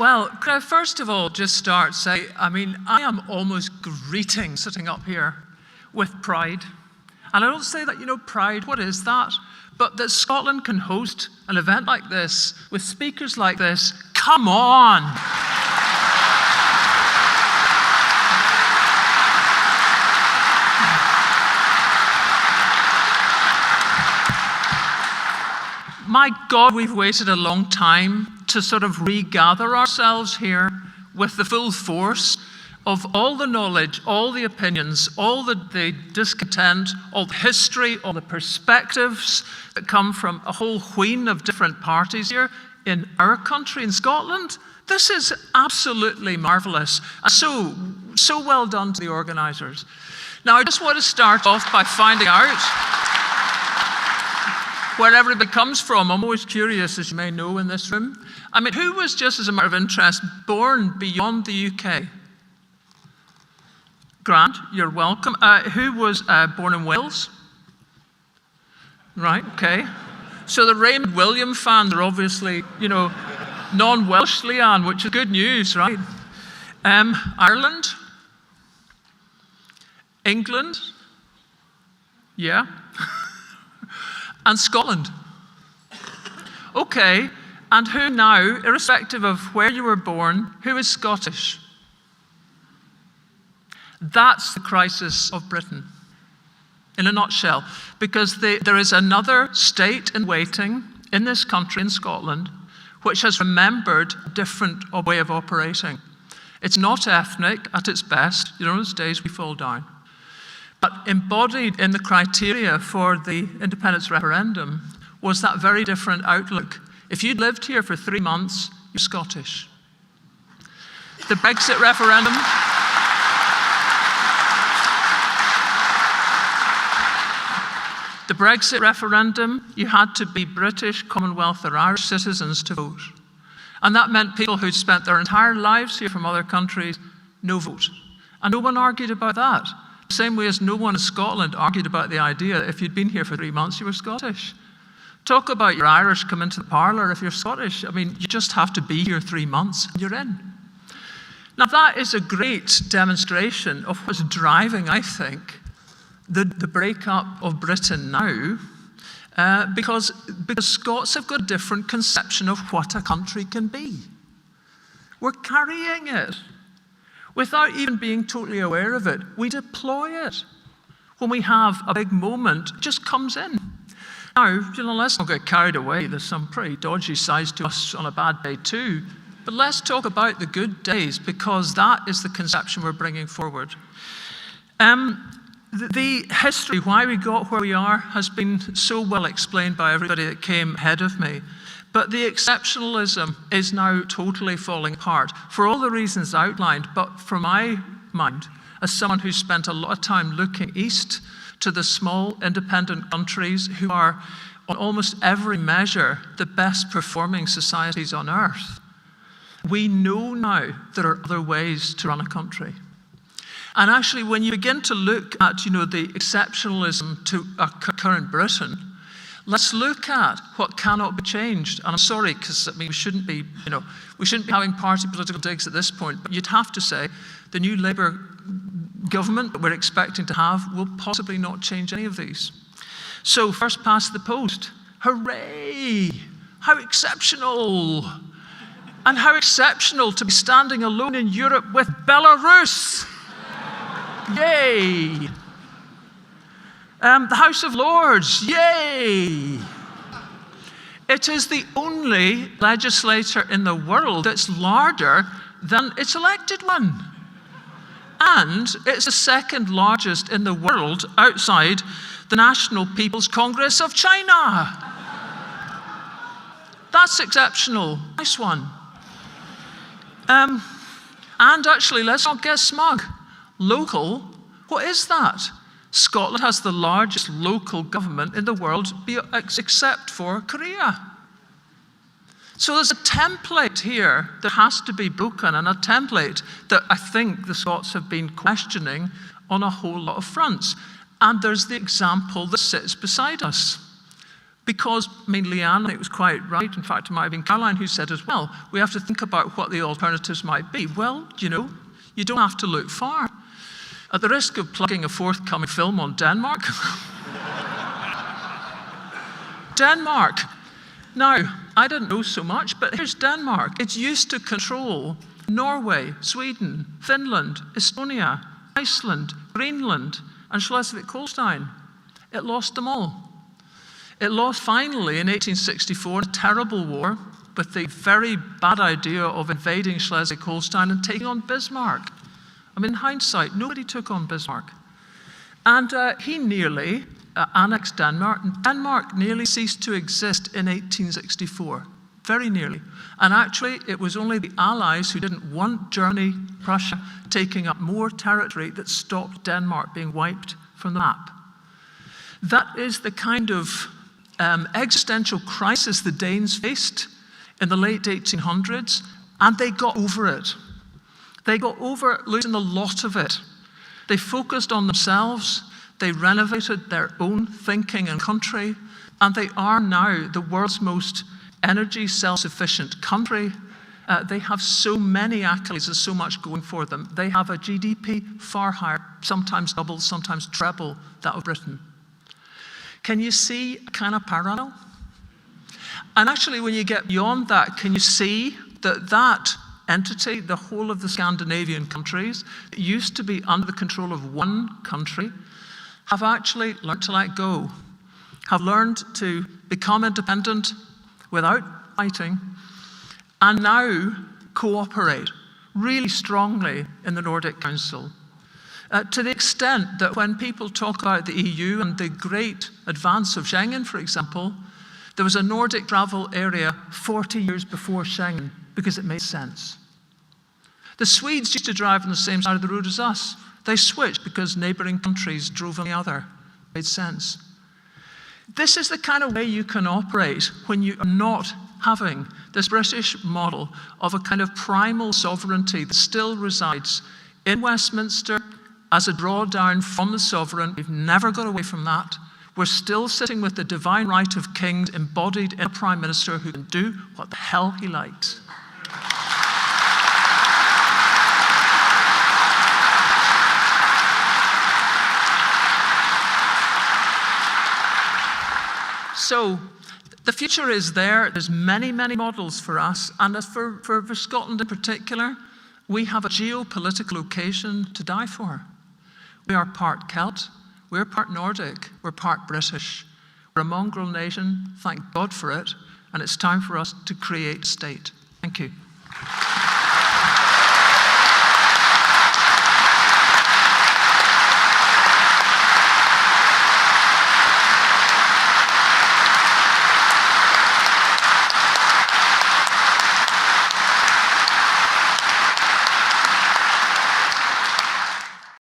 Well, could I first of all just start say, I am almost greeting sitting up here with pride. And I don't say that, pride, what is that? But that Scotland can host an event like this with speakers like this, come on! My God, we've waited a long time to sort of regather ourselves here with the full force of all the knowledge, all the opinions, all the discontent, all the history, all the perspectives that come from a whole wheen of different parties here in our country, in Scotland. This is absolutely marvellous. So well done to the organisers. Now, I just want to start off by finding out where everybody comes from. I'm always curious, as you may know in this room. Who was, just as a matter of interest, born beyond the UK? Grant, you're welcome. Who was born in Wales? Right, okay. So the Raymond William fans are obviously, non-Welsh, Leanne, which is good news, right? Ireland? England? Yeah. And Scotland. Okay, and who now, irrespective of where you were born, who is Scottish? That's the crisis of Britain, in a nutshell, because there is another state in waiting in this country, in Scotland, which has remembered a different way of operating. It's not ethnic at its best. Those days we fall down. But embodied in the criteria for the independence referendum was that very different outlook. If you'd lived here for 3 months, you're Scottish. The Brexit referendum. The Brexit referendum, you had to be British, Commonwealth, or Irish citizens to vote. And that meant people who'd spent their entire lives here from other countries, no vote. And no one argued about that. The same way as no one in Scotland argued about the idea that if you'd been here for 3 months, you were Scottish. Talk about your Irish come into the parlour if you're Scottish. You just have to be here 3 months and you're in. Now that is a great demonstration of what's driving, I think, the breakup of Britain now, because Scots have got a different conception of what a country can be. We're carrying it. Without even being totally aware of it, we deploy it. When we have a big moment, it just comes in. Now, let's not get carried away. There's some pretty dodgy sides to us on a bad day too. But let's talk about the good days, because that is the conception we're bringing forward. The history, why we got where we are, has been so well explained by everybody that came ahead of me. But the exceptionalism is now totally falling apart for all the reasons outlined. But from my mind, as someone who's spent a lot of time looking east to the small independent countries who are, on almost every measure, the best performing societies on earth, we know now there are other ways to run a country. And actually, when you begin to look at, the exceptionalism to a current Britain, let's look at what cannot be changed. And I'm sorry, because we shouldn't be having party political digs at this point, but you'd have to say the new Labour government that we're expecting to have will possibly not change any of these. So first past the post. Hooray! How exceptional! And how exceptional to be standing alone in Europe with Belarus! Yay! The House of Lords, yay! It is the only legislature in the world that's larger than its elected one. And it's the second largest in the world outside the National People's Congress of China. That's exceptional. Nice one. And actually, let's not get smug. Local, what is that? Scotland has the largest local government in the world, except for Korea. So there's a template here that has to be broken, and a template that I think the Scots have been questioning on a whole lot of fronts. And there's the example that sits beside us. Because, Leanne, I think, was quite right. In fact, it might have been Caroline who said as well, we have to think about what the alternatives might be. Well, you don't have to look far. At the risk of plugging a forthcoming film on Denmark, Denmark. Now, I didn't know so much, but here's Denmark. It's used to control Norway, Sweden, Finland, Estonia, Iceland, Greenland, and Schleswig-Holstein. It lost them all. It lost finally in 1864 in a terrible war with the very bad idea of invading Schleswig-Holstein and taking on Bismarck. In hindsight, nobody took on Bismarck. And he nearly annexed Denmark, and Denmark nearly ceased to exist in 1864. Very nearly. And actually, it was only the Allies who didn't want Germany, Prussia, taking up more territory that stopped Denmark being wiped from the map. That is the kind of existential crisis the Danes faced in the late 1800s, and they got over it. They got over losing a lot of it. They focused on themselves, they renovated their own thinking and country, and they are now the world's most energy self-sufficient country. They have so many accolades and so much going for them. They have a GDP far higher, sometimes double, sometimes treble that of Britain. Can you see a kind of parallel? And actually, when you get beyond that, can you see that that entity, the whole of the Scandinavian countries, that used to be under the control of one country, have actually learned to let go, have learned to become independent without fighting, and now cooperate really strongly in the Nordic Council. To the extent that when people talk about the EU and the great advance of Schengen, for example, there was a Nordic travel area 40 years before Schengen because it made sense. The Swedes used to drive on the same side of the road as us. They switched because neighboring countries drove on the other. It made sense. This is the kind of way you can operate when you are not having this British model of a kind of primal sovereignty that still resides in Westminster as a drawdown from the sovereign. We've never got away from that. We're still sitting with the divine right of kings embodied in a prime minister who can do what the hell he likes. So the future is there. There's many, many models for us. And as for Scotland in particular, we have a geopolitical occasion to die for. We are part Celt, we're part Nordic, we're part British. We're a mongrel nation, thank God for it, and it's time for us to create a state. Thank you.